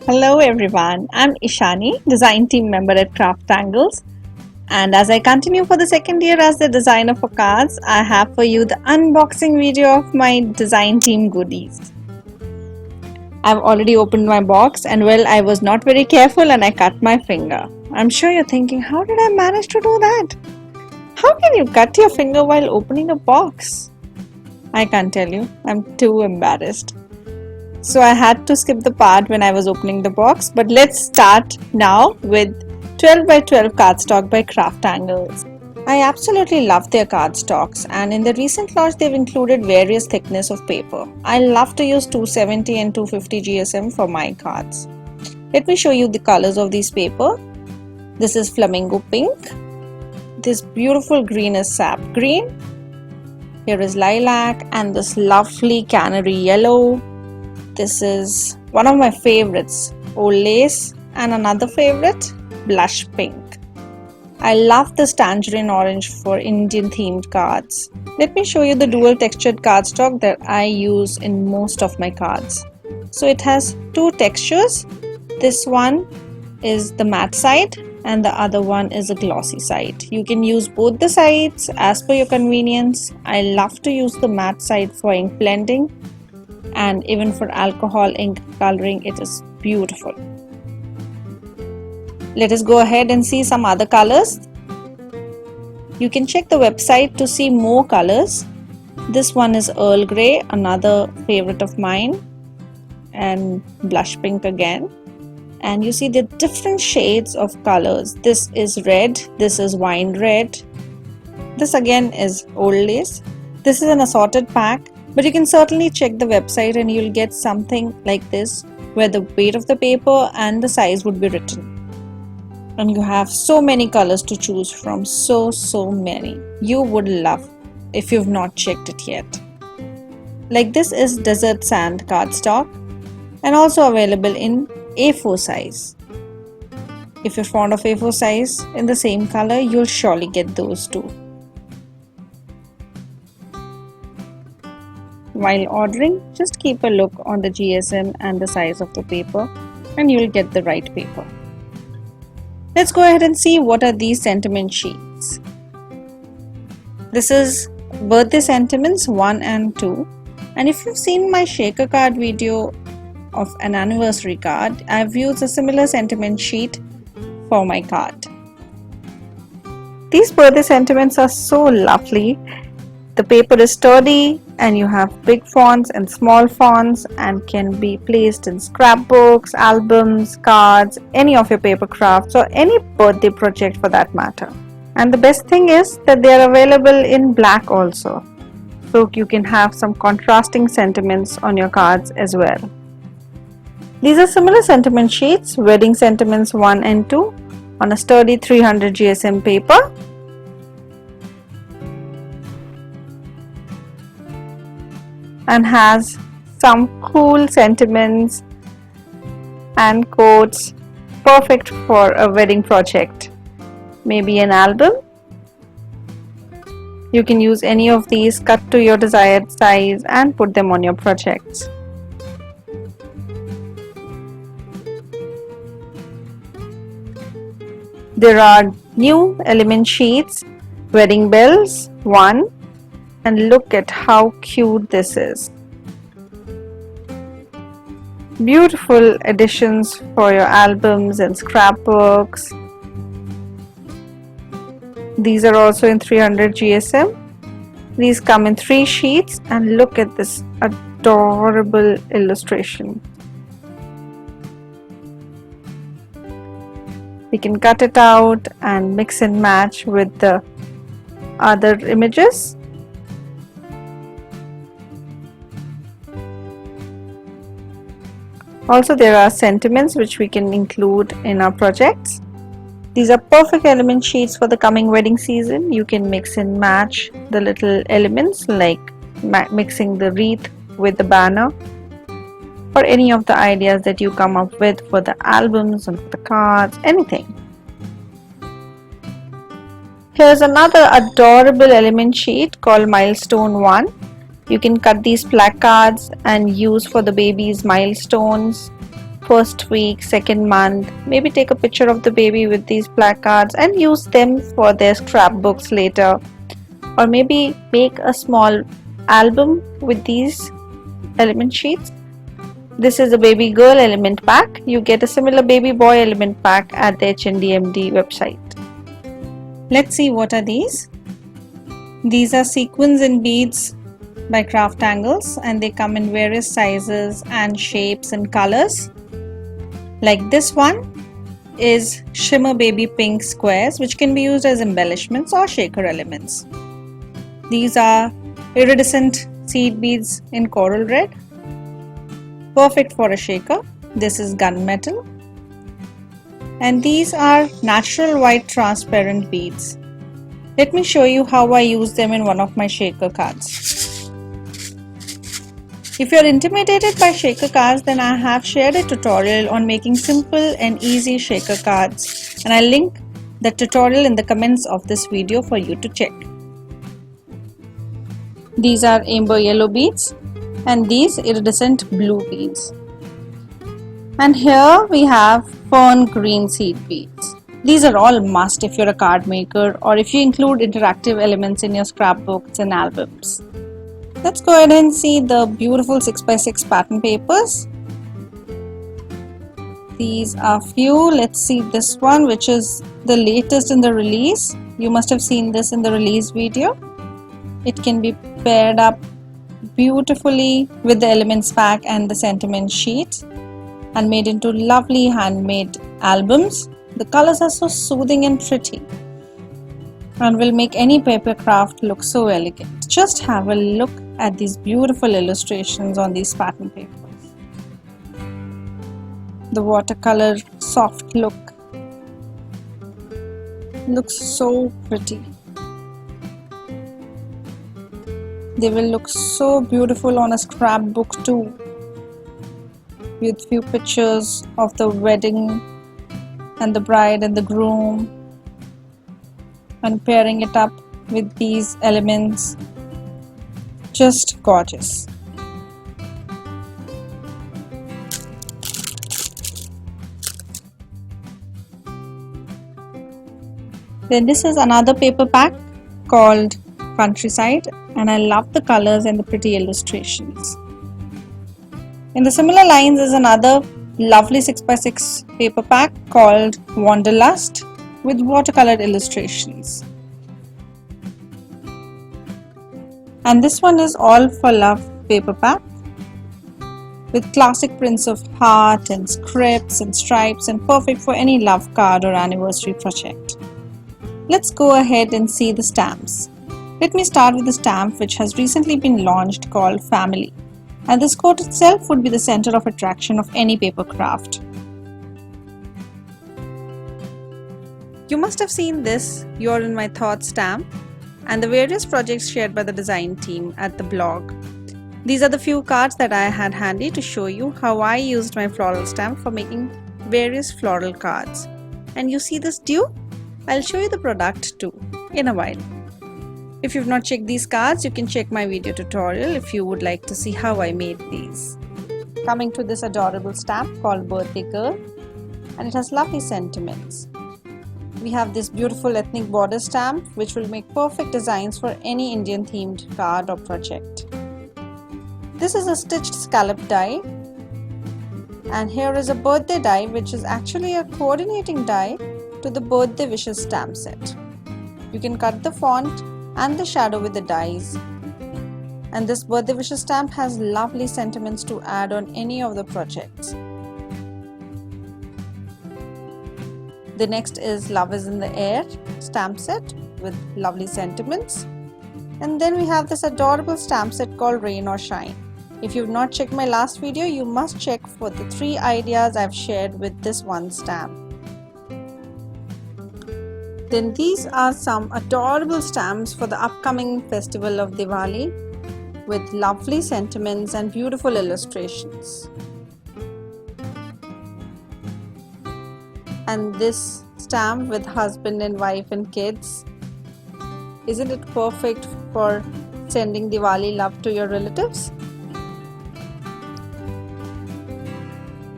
Hello everyone, I'm Ishani, design team member at Craftangles. And as I continue for the second year as the designer for cards, I have for you the unboxing video of my design team goodies. I've already opened my box and well, I was not very careful and I cut my finger. I'm sure you're thinking, how did I manage to do that? How can you cut your finger while opening a box? I can't tell you, I'm too embarrassed. So I had to skip the part when I was opening the box, but let's start now with 12 by 12 cardstock by Craftangles. I absolutely love their cardstocks, and in the recent launch they've included various thickness of paper. I love to use 270 and 250 GSM for my cards. Let me show you the colors of these paper. This is flamingo pink. This beautiful green is sap green. Here is lilac and this lovely canary yellow. This is one of my favorites, old lace, and another favorite, blush pink. I love this tangerine orange for Indian themed cards. Let me show you the dual textured cardstock that I use in most of my cards. So it has two textures. This one is the matte side and the other one is a glossy side. You can use both the sides as per your convenience. I love to use the matte side for ink blending. And even for alcohol ink coloring, it is beautiful. Let us go ahead and see some other colors. You can check the website to see more colors. This one is Earl Grey, another favorite of mine, and blush pink again. And you see the different shades of colors. This is red, this is wine red. This again is old lace. This is an assorted pack. But you can certainly check the website and you'll get something like this where the weight of the paper and the size would be written. And you have so many colors to choose from, so many. You would love if you've not checked it yet. Like this is desert sand cardstock and also available in A4 size. If you're fond of A4 size in the same color, you'll surely get those too. While ordering, just keep a look on the GSM and the size of the paper and you'll get the right paper. Let's go ahead and see what are these sentiment sheets. This is birthday sentiments 1 and 2, and if you've seen my shaker card video of an anniversary card, I've used a similar sentiment sheet for my card. These birthday sentiments are so lovely. The paper is sturdy and you have big fonts and small fonts and can be placed in scrapbooks, albums, cards, any of your paper crafts or any birthday project for that matter. And the best thing is that they are available in black also. So you can have some contrasting sentiments on your cards as well. These are similar sentiment sheets, wedding sentiments 1 and 2 on a sturdy 300 GSM paper. And has some cool sentiments and quotes perfect for a wedding project, maybe an album. You can use any of these, cut to your desired size and put them on your projects. There are new element sheets, wedding bells 1. And look at how cute this is. Beautiful additions for your albums and scrapbooks. These are also in 300 GSM. These come in 3 sheets and look at this adorable illustration. We can cut it out and mix and match with the other images. Also, there are sentiments which we can include in our projects. These are perfect element sheets for the coming wedding season. You can mix and match the little elements like mixing the wreath with the banner or any of the ideas that you come up with for the albums and for the cards, anything. Here's another adorable element sheet called Milestone 1. You can cut these placards and use for the baby's milestones first week, second month. Maybe take a picture of the baby with these placards and use them for their scrapbooks later. Or maybe make a small album with these element sheets. This is a baby girl element pack. You get a similar baby boy element pack at the HNDMD website. Let's see what are these. These are sequins and beads by Craftangles, and they come in various sizes and shapes and colors. Like this one is shimmer baby pink squares, which can be used as embellishments or shaker elements. These are iridescent seed beads in coral red, perfect for a shaker. This is gunmetal. And these are natural white transparent beads. Let me show you how I use them in one of my shaker cards. If you're intimidated by shaker cards, then I have shared a tutorial on making simple and easy shaker cards, and I'll link the tutorial in the comments of this video for you to check. These are amber yellow beads and these iridescent blue beads. And here we have fern green seed beads. These are all must if you're a card maker or if you include interactive elements in your scrapbooks and albums. Let's go ahead and see the beautiful 6x6 pattern papers. These are few. Let's see this one, which is the latest in the release. You must have seen this in the release video. It can be paired up beautifully with the elements pack and the sentiment sheet and made into lovely handmade albums. The colors are so soothing and pretty and will make any paper craft look so elegant. Just have a look at these beautiful illustrations on these pattern papers. The watercolor soft look looks so pretty. They will look so beautiful on a scrapbook too, with few pictures of the wedding and the bride and the groom, and pairing it up with these elements. Just gorgeous. Then this is another paper pack called Countryside, and I love the colors and the pretty illustrations. In the similar lines is another lovely 6x6 paper pack called Wanderlust with watercolored illustrations. And this one is All for Love paper pack with classic prints of heart and scripts and stripes, and perfect for any love card or anniversary project. Let's go ahead and see the stamps. Let me start with the stamp which has recently been launched called Family, and this quote itself would be the center of attraction of any paper craft. You must have seen this You're in My Thoughts stamp and the various projects shared by the design team at the blog. These are the few cards that I had handy to show you how I used my floral stamp for making various floral cards. And you see this dew? I'll show you the product too in a while. If you've not checked these cards, you can check my video tutorial if you would like to see how I made these. Coming to this adorable stamp called Birthday Girl, and it has lovely sentiments. We have this beautiful ethnic border stamp which will make perfect designs for any Indian themed card or project. This is a stitched scallop die, and here is a birthday die which is actually a coordinating die to the birthday wishes stamp set. You can cut the font and the shadow with the dies, and this birthday wishes stamp has lovely sentiments to add on any of the projects. The next is Love is in the Air stamp set with lovely sentiments, and then we have this adorable stamp set called Rain or Shine. If you've not checked my last video, you must check for the 3 ideas I've shared with this one stamp. Then these are some adorable stamps for the upcoming festival of Diwali with lovely sentiments and beautiful illustrations. And this stamp with husband and wife and kids. Isn't it perfect for sending Diwali love to your relatives?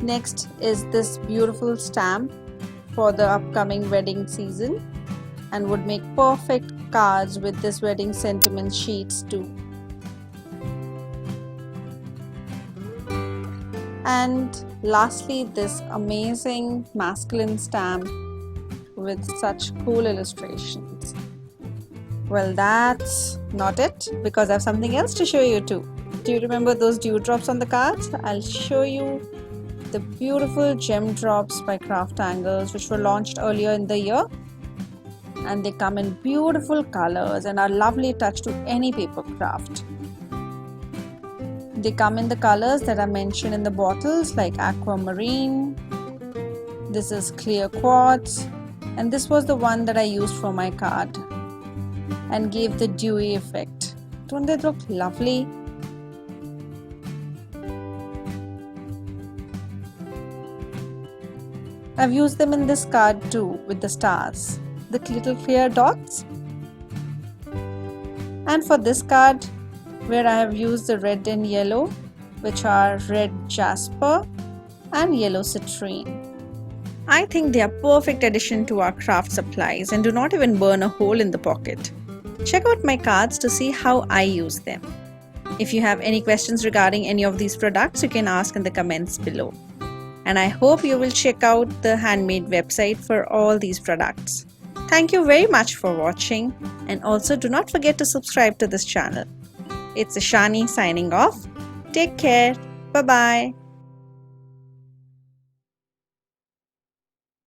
Next is this beautiful stamp for the upcoming wedding season and would make perfect cards with this wedding sentiment sheets too. And lastly, this amazing masculine stamp with such cool illustrations. Well, that's not it, because I have something else to show you too. Do you remember those dewdrops on the cards? I'll show you the beautiful gem drops by Craftangles, which were launched earlier in the year. And they come in beautiful colors and are lovely touch to any paper craft. They come in the colors that are mentioned in the bottles, like aquamarine, this is clear quartz, and this was the one that I used for my card and gave the dewy effect. Don't they look lovely? I've used them in this card too, with the stars, the little clear dots. And for this card, where I have used the red and yellow, which are red jasper and yellow citrine. I think they are perfect addition to our craft supplies and do not even burn a hole in the pocket. Check out my cards to see how I use them. If you have any questions regarding any of these products, you can ask in the comments below. And I hope you will check out the Handmade website for all these products. Thank you very much for watching, and also do not forget to subscribe to this channel. It's Ishani signing off. Take care. Bye-bye.